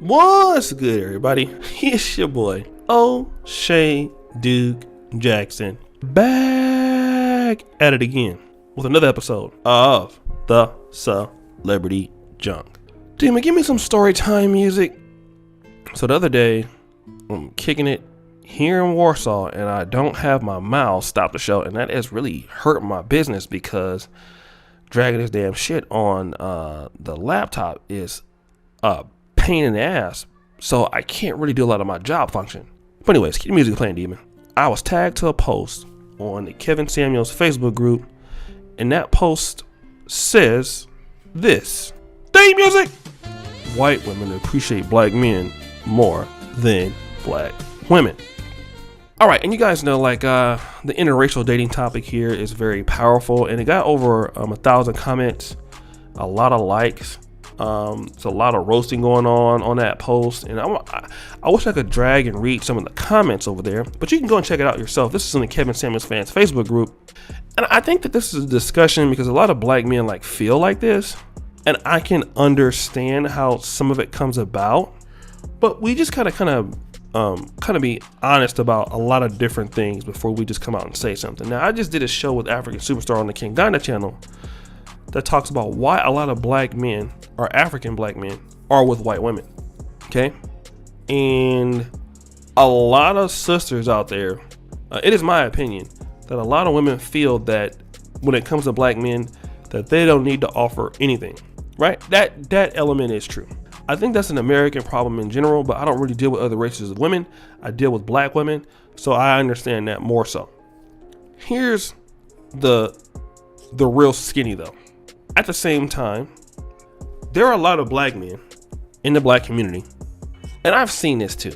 What's good, everybody? It's your boy, O'Shea Duke Jackson, back at it again with another episode of the Celebrity Junk. Demon, give me some story time music. So the other day, I'm kicking it here in Warsaw, and I don't have my mouse stop the show, and that has really hurt my business because dragging this damn shit on the laptop is a pain in the ass, so I can't really do a lot of my job function. But anyways, keep the music playing, Demon. I was tagged to a post on the Kevin Samuels Facebook group, and that post says this: theme music. White women appreciate black men more than black women. All right, and you guys know, like, the interracial dating topic here is very powerful, and it got over 1,000 comments, a lot of likes. It's a lot of roasting going on that post, and I wish I could drag and read some of the comments over there, but you can go and check it out yourself. This is in the Kevin Samuels fans Facebook group, and I think that this is a discussion because a lot of black men like feel like this, and I can understand how some of it comes about, but we just kind of be honest about a lot of different things before we just come out and say something. Now, I just did a show with African Superstar on the King Ghana channel that talks about why a lot of black men, or African black men, are with white women. Okay, and a lot of sisters out there, it is my opinion that a lot of women feel that when it comes to black men, that they don't need to offer anything. Right? That element is true. I think that's an American problem in general, but I don't really deal with other races of women. I deal with black women, so I understand that more so. Here's the real skinny though. At the same time, there are a lot of black men in the black community, and I've seen this too,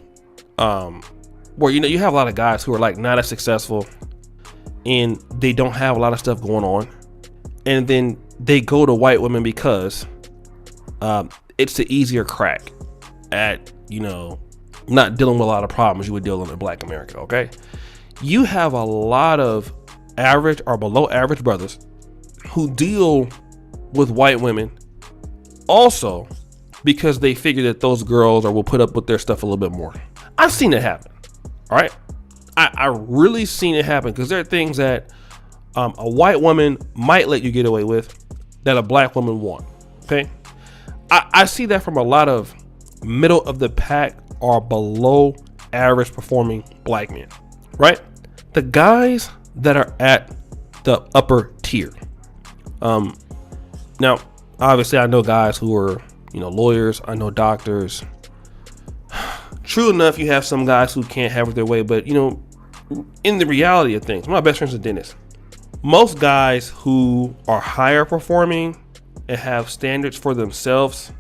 where you have a lot of guys who are like not as successful, and they don't have a lot of stuff going on, and then they go to white women because it's the easier crack at not dealing with a lot of problems you would deal with in black America. Okay, you have a lot of average or below average brothers who deal with white women also because they figure that those girls will put up with their stuff a little bit more. I've seen it happen. All right, I really seen it happen because there are things that a white woman might let you get away with that a black woman won't. Okay, I see that from a lot of middle of the pack or below average performing black men. Right, the guys that are at the upper tier. Now, obviously, I know guys who are, lawyers. I know doctors. True enough, you have some guys who can't have it their way, but, in the reality of things, my best friend's a dentist. Most guys who are higher performing and have standards for themselves,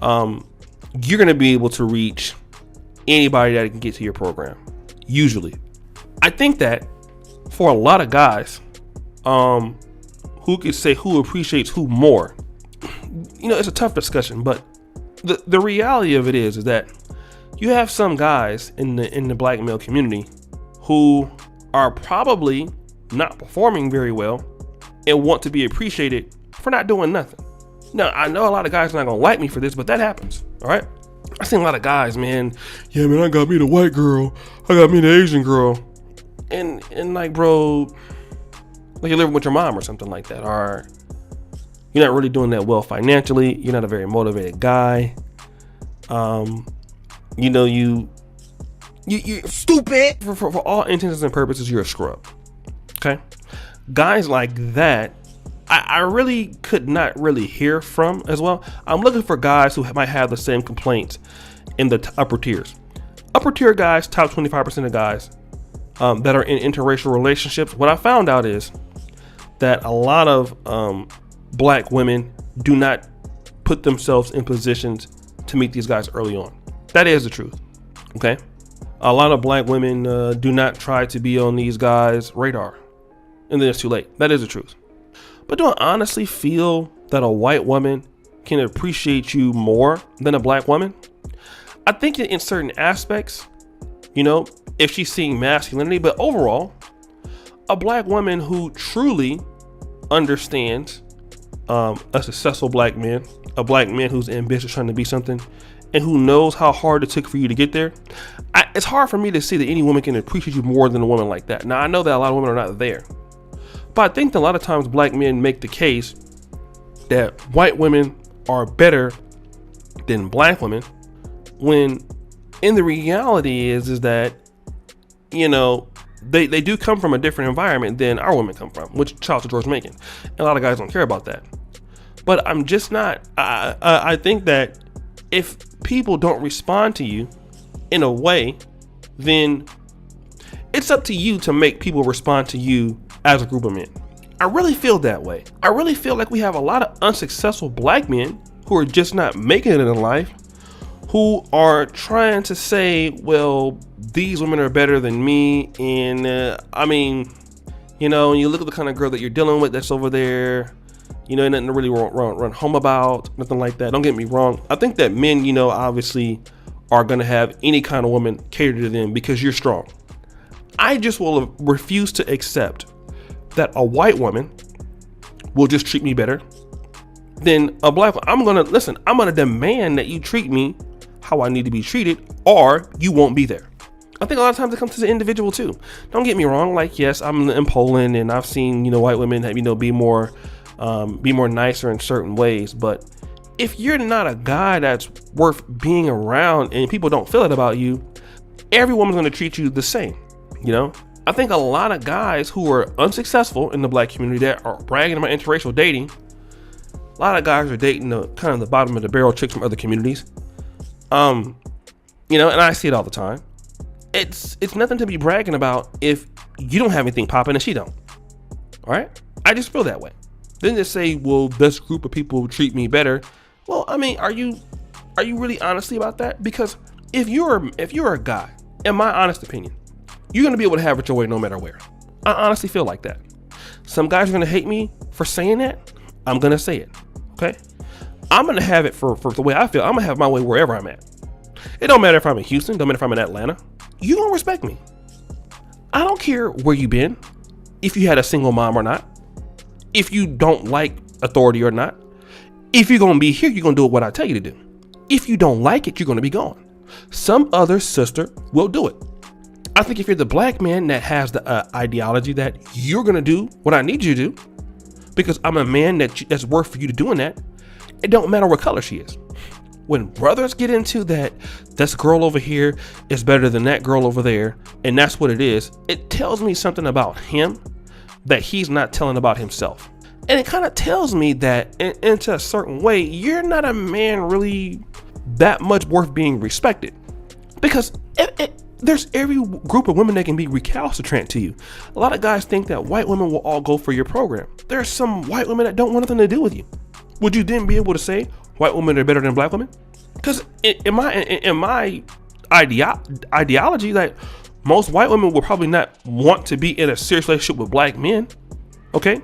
you're going to be able to reach anybody that can get to your program. Usually. I think that for a lot of guys, who could say who appreciates who more, it's a tough discussion, but the reality of it is that you have some guys in the black male community who are probably not performing very well and want to be appreciated for not doing nothing. Now, I know a lot of guys are not gonna like me for this, but that happens. All right, I seen a lot of guys, man. Yeah, man, I got me the white girl, I got me the Asian girl, and like, bro, like you're living with your mom or something like that, or you're not really doing that well financially. You're not a very motivated guy. You're stupid. For all intents and purposes, you're a scrub. Okay, guys like that, I really could not really hear from as well. I'm looking for guys who might have the same complaints in the upper tiers. Upper tier guys, top 25% of guys that are in interracial relationships. What I found out is that a lot of black women do not put themselves in positions to meet these guys early on. That is the truth. Okay, a lot of black women do not try to be on these guys' radar, and then it's too late. That is the truth. But do I honestly feel that a white woman can appreciate you more than a black woman? I think that in certain aspects, if she's seeing masculinity, but overall, a black woman who truly understands a successful black man, a black man who's ambitious, trying to be something, and who knows how hard it took for you to get there, it's hard for me to see that any woman can appreciate you more than a woman like that. Now, I know that a lot of women are not there, but I think that a lot of times black men make the case that white women are better than black women, when in the reality is that, you know, they do come from a different environment than our women come from, which shout out to George Macon. And a lot of guys don't care about that. But I'm just not, I think that if people don't respond to you in a way, then it's up to you to make people respond to you as a group of men. I really feel that way. I really feel like we have a lot of unsuccessful black men who are just not making it in life, who are trying to say, well, these women are better than me. And I mean, you know, when you look at the kind of girl that you're dealing with that's over there, you know, nothing to really run home about, nothing like that. Don't get me wrong. I think that men, you know, obviously are going to have any kind of woman cater to them because you're strong. I just will refuse to accept that a white woman will just treat me better than a black one. I'm going to demand that you treat me how I need to be treated, or you won't be there. I think a lot of times it comes to the individual too. Don't get me wrong. Like, yes, I'm in Poland and I've seen, you know, white women have, you know, be more nicer in certain ways. But if you're not a guy that's worth being around and people don't feel it about you, every woman's going to treat you the same. You know, I think a lot of guys who are unsuccessful in the black community that are bragging about interracial dating, a lot of guys are dating the kind of the bottom of the barrel chicks from other communities. You know, and I see it all the time. It's nothing to be bragging about if you don't have anything popping and she don't. All right. I just feel that way. Then just say, well, this group of people treat me better. Well, I mean, are you really honestly about that? Because if you're a guy, in my honest opinion, you're going to be able to have it your way no matter where. I honestly feel like that. Some guys are going to hate me for saying that. I'm going to say it. Okay. I'm going to have it for the way I feel. I'm going to have my way wherever I'm at. It don't matter if I'm in Houston. Don't matter if I'm in Atlanta. You don't respect me. I don't care where you been. If you had a single mom or not. If you don't like authority or not. If you're going to be here, you're going to do what I tell you to do. If you don't like it, you're going to be gone. Some other sister will do it. I think if you're the black man that has the ideology that you're going to do what I need you to do, because I'm a man that's worth for you to doing that, it don't matter what color she is. When brothers get into that, this girl over here is better than that girl over there, and that's what it is, it tells me something about him that he's not telling about himself. And it kind of tells me that into a certain way, you're not a man really that much worth being respected. Because there's every group of women that can be recalcitrant to you. A lot of guys think that white women will all go for your program. There are some white women that don't want nothing to do with you. Would you then be able to say white women are better than black women? Because in my ideology, that most white women will probably not want to be in a serious relationship with black men. Okay,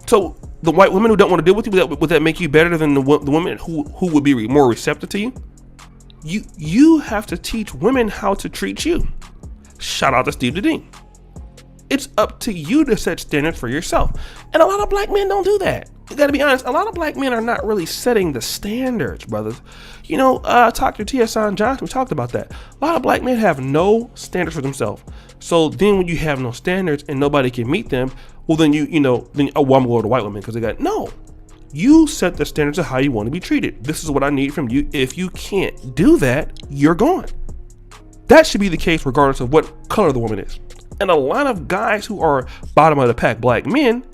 so the white women who don't want to deal with you, would that make you better than the women who would be more receptive to you? You have to teach women how to treat you. Shout out to Steve Dean. It's up to you to set standards for yourself. And a lot of black men don't do that. You gotta be honest, a lot of black men are not really setting the standards, brothers. You know, Dr. T.S. Johnson, we talked about that. A lot of black men have no standards for themselves. So then when you have no standards and nobody can meet them, well then I'm gonna go to white women because they got, no. You set the standards of how you want to be treated. This is what I need from you. If you can't do that, you're gone. That should be the case regardless of what color the woman is. And a lot of guys who are bottom of the pack black men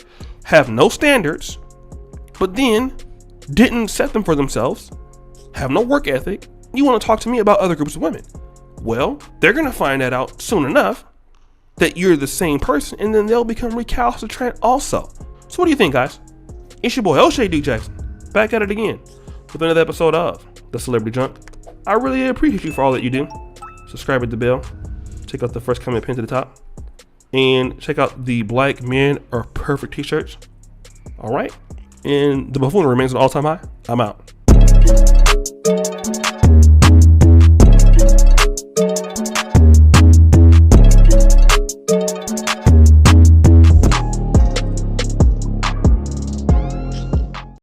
have no standards, but then didn't set them for themselves, have no work ethic. You want to talk to me about other groups of women? Well, they're going to find that out soon enough that you're the same person, and then they'll become recalcitrant also. So what do you think, guys? It's your boy, O'Shea Duke Jackson, back at it again with another episode of The Celebrity Junk. I really appreciate you for all that you do. Subscribe with the bell. Check out the first comment pinned to the top. And check out the Black Men Are Perfect t-shirts. All right. And the buffoonery remains an all-time high. I'm out.